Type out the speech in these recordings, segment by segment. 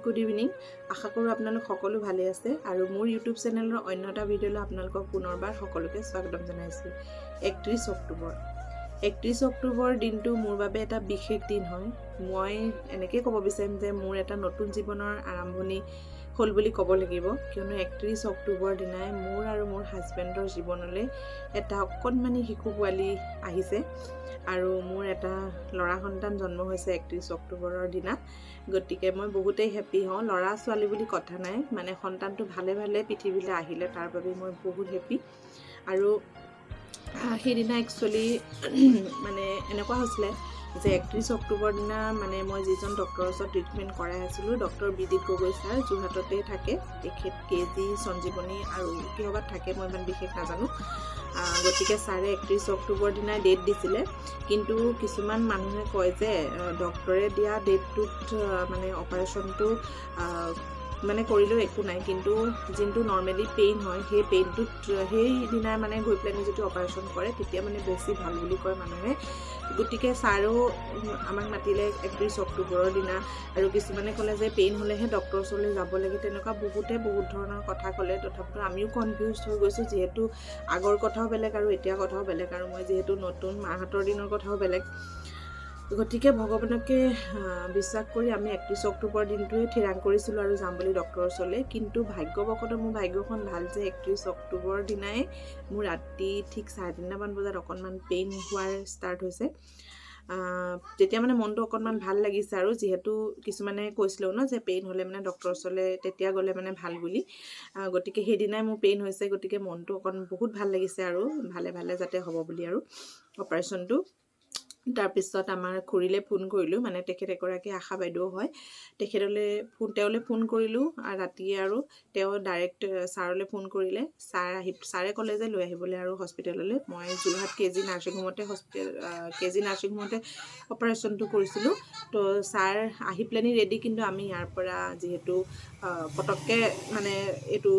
Good evening. আশা কৰোঁ আপোনালোক সকলো ভালে আছে আৰু মোৰ ইউটিউব চেনেলৰ অন্য এটা ভিডিঅ'লৈ আপোনালোকক পুনৰবাৰ সকলোকে স্বাগতম জনাইছোঁ। 31 অক্টোবৰ 31 অক্টোবৰ দিনটো মোৰ বাবে এটা বিশেষ দিন হয়। মই এনেকৈ ক'ব বিচাৰিম যে মোৰ এটা নতুন জীৱনৰ আৰম্ভণি হ'ল বুলি ক'ব লাগিব, কিয়নো 31 অক্টোবৰ দিনাই মোৰ আৰু মোৰ হাজবেণ্ডৰ জীৱনলৈ এটা অকণমানি শিশু পোৱালি আহিছে আৰু মোৰ এটা ল'ৰা সন্তান জন্ম হৈছে 31 অক্টোবৰৰ দিনা। গতিকে মই বহুতেই হেপ্পী হওঁ। ল'ৰা ছোৱালী বুলি কথা নাই, মানে সন্তানটো ভালে ভালে পৃথিৱীলৈ আহিলে তাৰ বাবে মই বহুত হেপ্পী। আৰু সেইদিনা একচুৱেলি মানে এনেকুৱা হৈছিলে যে 31 অক্টোবৰ দিনা মানে মই যিজন ডক্টৰৰ ওচৰত ট্ৰিটমেণ্ট কৰাই আছিলোঁ, ডক্টৰ বিদিত গগৈ ছাৰ, যোৰহাটতে থাকে। তেখেত কেজি সঞ্জীৱনী আৰু কিহবাত থাকে, মই ইমান বিশেষ নাজানো। গতিকে ছাৰে 31 অক্টোবৰ দিনাই ডেট দিছিলে, কিন্তু কিছুমান মানুহে কয় যে ডক্টৰে দিয়া ডেটটোত মানে অপাৰেশ্যনটো মানে কৰিলেও একো নাই, কিন্তু যোনটো নৰ্মেলি পেইন হয় সেই পেইনটোত সেইদিনাই মানে গৈ পেলাই যদি অপাৰেশ্যন কৰে তেতিয়া মানে বেছি ভাল বুলি কয় মানুহে। গতিকে ছাৰেও আমাক মাতিলে 31 অক্টোবৰৰ দিনা, আৰু কিছুমানে ক'লে যে পেইন হ'লেহে ডক্টৰৰ ওচৰলৈ যাব লাগে, তেনেকুৱা বহুত ধৰণৰ কথা ক'লে। তথাপিতো আমিও কনফিউজ হৈ গৈছোঁ, যিহেতু আগৰ কথাও বেলেগ আৰু এতিয়া কথাও বেলেগ, আৰু মই যিহেতু নতুন মাহঁতৰ দিনৰ কথাও বেলেগ। গতিকে ভগৱানকে বিশ্বাস কৰি আমি 31 অক্টোবৰ দিনটোৱে থিৰাং কৰিছিলোঁ আৰু যাম বুলি ডক্টৰৰ ওচৰলৈ। কিন্তু ভাগ্যবশতঃ মোৰ ভাগ্যখন ভাল যে 31 অক্টোবৰ দিনাই মোৰ ৰাতি ঠিক 3:30মান বজাত অকণমান পেইন হোৱাৰ ষ্টাৰ্ট হৈছে। তেতিয়া মানে মনটো অকণমান ভাল লাগিছে, আৰু যিহেতু কিছুমানে কৈছিলেও ন যে পেইন হ'লে মানে ডক্টৰৰ ওচৰলৈ তেতিয়া গ'লে মানে ভাল বুলি। গতিকে সেইদিনাই মোৰ পেইন হৈছে, গতিকে মনটো বহুত ভাল লাগিছে আৰু ভালে ভালে যাতে হ'ব বুলি আৰু অপাৰেশ্যনটো। তাৰপিছত আমাৰ খুৰীলৈ ফোন কৰিলোঁ, মানে তেখেত এগৰাকী আশা বাইদেউ হয়। তেওঁলৈ ফোন কৰিলোঁ ৰাতিয়ে, আৰু তেওঁ ডাইৰেক্ট ছাৰলৈ ফোন কৰিলে। ছাৰে ক'লে যে লৈ আহিবলৈ আৰু হস্পিটেললৈ। মই যোৰহাট কেজি নাৰ্ছিং হোমতে অপাৰেশ্যনটো কৰিছিলোঁ। তো ছাৰ আহি পেলানি ৰেডি, কিন্তু আমি ইয়াৰ পৰা যিহেতু পটককৈ মানে এইটো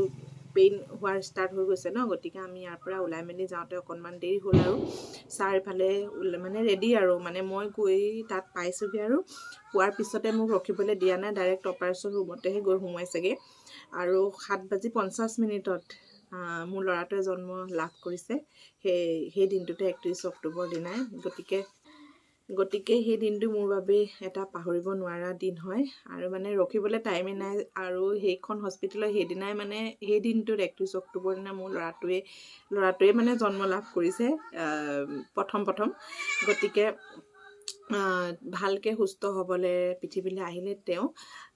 পেইন হোৱাৰ ষ্টাৰ্ট হৈ গৈছে ন, গতিকে আমি ইয়াৰ পৰা ওলাই মেলি যাওঁতে অকণমান দেৰি হ'ল, আৰু ছাৰ ইফালে মানে ৰেডি, আৰু মানে মই গৈ তাত পাইছোঁগৈ, আৰু পোৱাৰ পিছতে মোক ৰখিবলৈ দিয়া নাই, ডাইৰেক্ট অপাৰেশ্যন ৰুমতেহে গৈ সোমোৱাইছেগৈ। আৰু 7:50 মোৰ ল'ৰাটোৱে জন্ম লাভ কৰিছে সেই দিনটোতে, 31 অক্টোবৰ দিনাই। গতিকে সেই দিনটো মোৰ বাবে এটা পাহৰিব নোৱাৰা দিন হয়, আৰু মানে ৰখিবলৈ টাইমেই নাই। আৰু সেইখন হস্পিটেলত সেইদিনাই মানে সেই দিনটোত 31 অক্টোবৰ দিনা মোৰ ল'ৰাটোৱে মানে জন্ম লাভ কৰিছে প্ৰথম। গতিকে ভালকৈ সুস্থ হ'বলৈ পৃথিৱীলৈ আহিলে তেওঁ।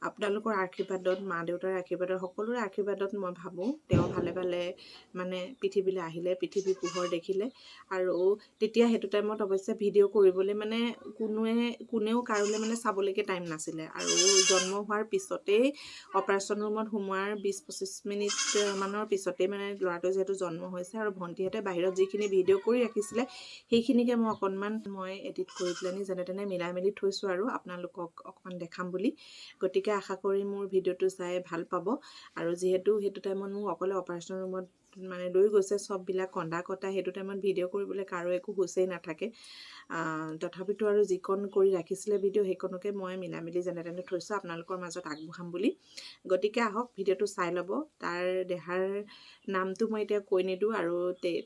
আপোনালোকৰ আশীৰ্বাদত, মা দেউতাৰ আশীৰ্বাদত, সকলোৰে আশীৰ্বাদত মই ভাবোঁ তেওঁ ভালে ভালে মানে পৃথিৱীলৈ আহিলে, পৃথিৱীৰ পোহৰ দেখিলে। আৰু তেতিয়া সেইটো টাইমত অৱশ্যে ভিডিঅ' কৰিবলৈ মানে কোনেও কাৰোলৈ মানে চাবলৈকে টাইম নাছিলে। আৰু জন্ম হোৱাৰ পিছতেই অপাৰেশ্যন ৰুমত সোমোৱাৰ 20-25 মিনিটমানৰ পিছতেই মানে ল'ৰাটো যিহেতু জন্ম হৈছে, আৰু ভণ্টিহঁতে বাহিৰত যিখিনি ভিডিঅ' কৰি ৰাখিছিলে সেইখিনিকে মই এডিট কৰি পেলাই যেনে তেনে মিলাই মেলি থৈছোঁ আৰু আপোনালোকক অকণমান দেখাম বুলি। গতিকে আশা কৰি মোৰ ভিডিঅ'টো চাই ভাল পাব। আৰু যিহেতু সেইটো টাইমত মোক অকলে অপাৰেশ্যন ৰুমত মানে লৈ গৈছে, চববিলাক কন্দা কটা, সেইটো টাইমত ভিডিঅ' কৰিবলৈ কাৰো একো হুঁচেই নাথাকে। তথাপিতো আৰু যিকণ কৰি ৰাখিছিলে ভিডিঅ', সেইকণকে মই মিলাই মেলি যেনে তেনে থৈছোঁ আপোনালোকৰ মাজত আগবঢ়াম বুলি। গতিকে আহক ভিডিঅ'টো চাই ল'ব। তাৰ দেহাৰ নামটো মই এতিয়া কৈ নিদিওঁ, আৰু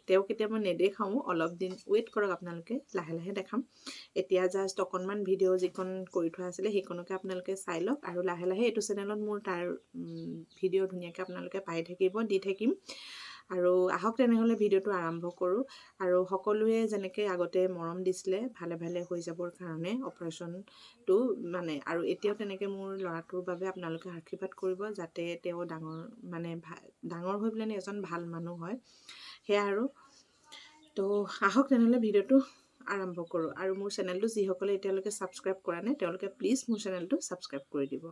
তেওঁক এতিয়া মই নেদেখাওঁ, অলপ দিন ৱেইট কৰক, আপোনালোকে লাহে লাহে দেখাম। এতিয়া জাষ্ট অকণমান ভিডিঅ' যিকণ কৰি থোৱা আছিলে সেইকণকে আপোনালোকে চাই লওক, আৰু লাহে লাহে এইটো চেনেলত মোৰ তাৰ ভিডিঅ' ধুনীয়াকৈ আপোনালোকে পাই থাকিব, দি থাকিম। আৰু আহক তেনেহ'লে ভিডিঅ'টো আৰম্ভ কৰোঁ। আৰু সকলোৱে যেনেকৈ আগতে মৰম দিছিলে ভালে ভালে হৈ যাবৰ কাৰণে অপাৰেশ্যনটো মানে, আৰু এতিয়াও তেনেকৈ মোৰ ল'ৰাটোৰ বাবে আপোনালোকে আশীৰ্বাদ কৰিব, যাতে তেওঁ ডাঙৰ হৈ পেলাই এজন ভাল মানুহ হয়, সেয়া আৰু। তো আহক তেনেহ'লে ভিডিঅ'টো আৰম্ভ কৰোঁ। আৰু মোৰ চেনেলটো যিসকলে এতিয়ালৈকে ছাবস্ক্ৰাইব কৰা নাই তেওঁলোকে প্লিজ মোৰ চেনেলটো ছাবস্ক্ৰাইব কৰি দিব।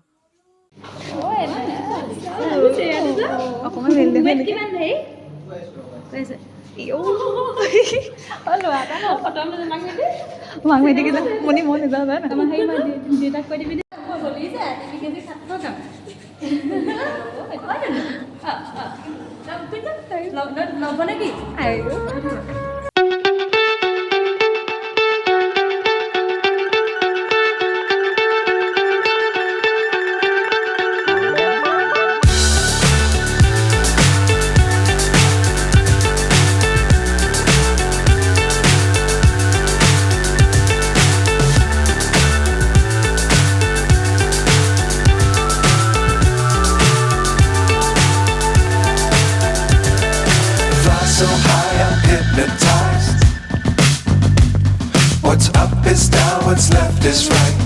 What's up is down, what's left is right.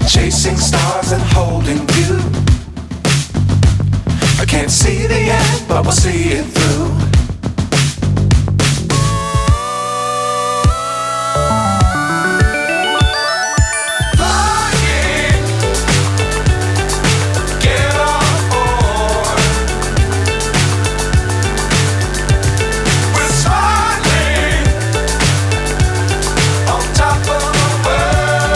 Chasing stars and holding you. I can't see the end, but we'll see it through. Flying, get on board. We're smiling on top of the world.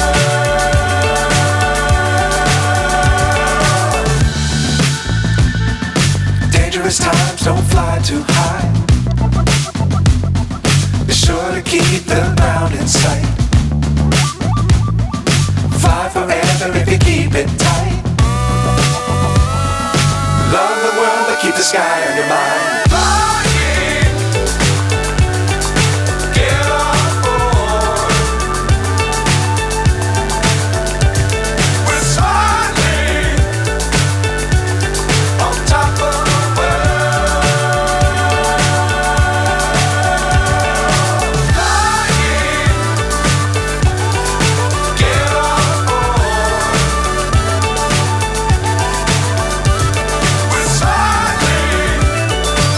Dangerous times, don't fly too high. Be sure to keep the ground in sight. Fly forever if you keep it tight. Love the world, but keep the sky on your mind. Flying, get on board. We're smiling on top of the world. Flying, get on board. We're smiling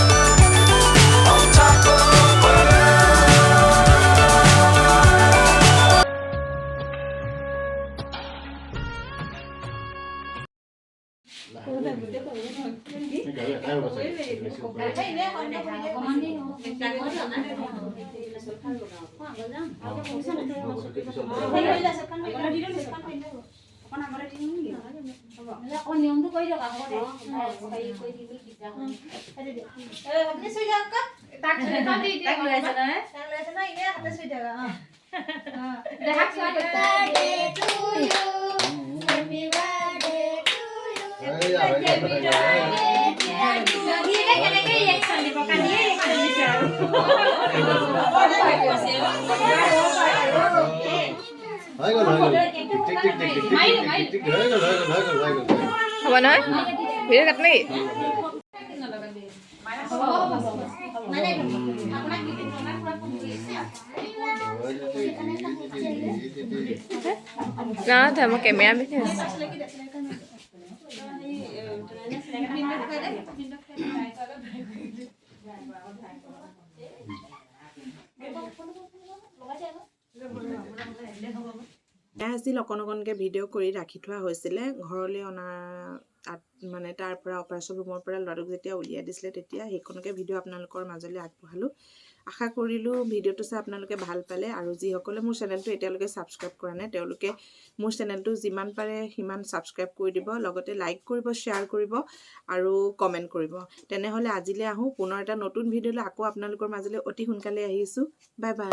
on top of the নিয়মটো কৰি দিয়ক আকৌ দেই কৰি দিব দিগদাৰ হয় আপুনি চুই দিয়ক আকৌ তাক লৈ আছে নহয় তাক লৈ আছে নহয় ইনে হাতে চুই দিয়ক দেখাক চুই birthday to you happy birthday to you happy birthday কেনেকৈ ৰিয়েকশ্যন দিব কালিয়ে ৰিয়েকশ্যন দিছে আৰু হ'ব নহয় ভিডিঅ' কাট নেকি না মই কেমেৰা পিন্ধি আছোঁ আছিল অকণ অকণকৈ ভিডিঅ' কৰি ৰাখি থোৱা হৈছিলে ঘৰলৈ অনা মানে তাৰ পৰা অপাৰেশ্যন ৰুমৰ পৰা ল'ৰাটোক যেতিয়া উলিয়াই দিছিলে তেতিয়া সেইখনকে ভিডিঅ' আপোনালোকৰ মাজলৈ আগবঢ়ালোঁ আশা কৰিলোঁ ভিডিঅ'টো চাই আপোনালোকে ভাল পালে আৰু যিসকলে মোৰ চেনেলটো এতিয়ালৈকে ছাবস্ক্ৰাইব কৰা নাই তেওঁলোকে মোৰ চেনেলটো যিমান পাৰে সিমান ছাবস্ক্ৰাইব কৰি দিব লগতে লাইক কৰিব শ্বেয়াৰ কৰিব আৰু কমেণ্ট কৰিব তেনেহ'লে আজিলৈ আহোঁ পুনৰ এটা নতুন ভিডিঅ'লৈ আকৌ আপোনালোকৰ মাজলৈ অতি সোনকালে আহিছোঁ বাই বাই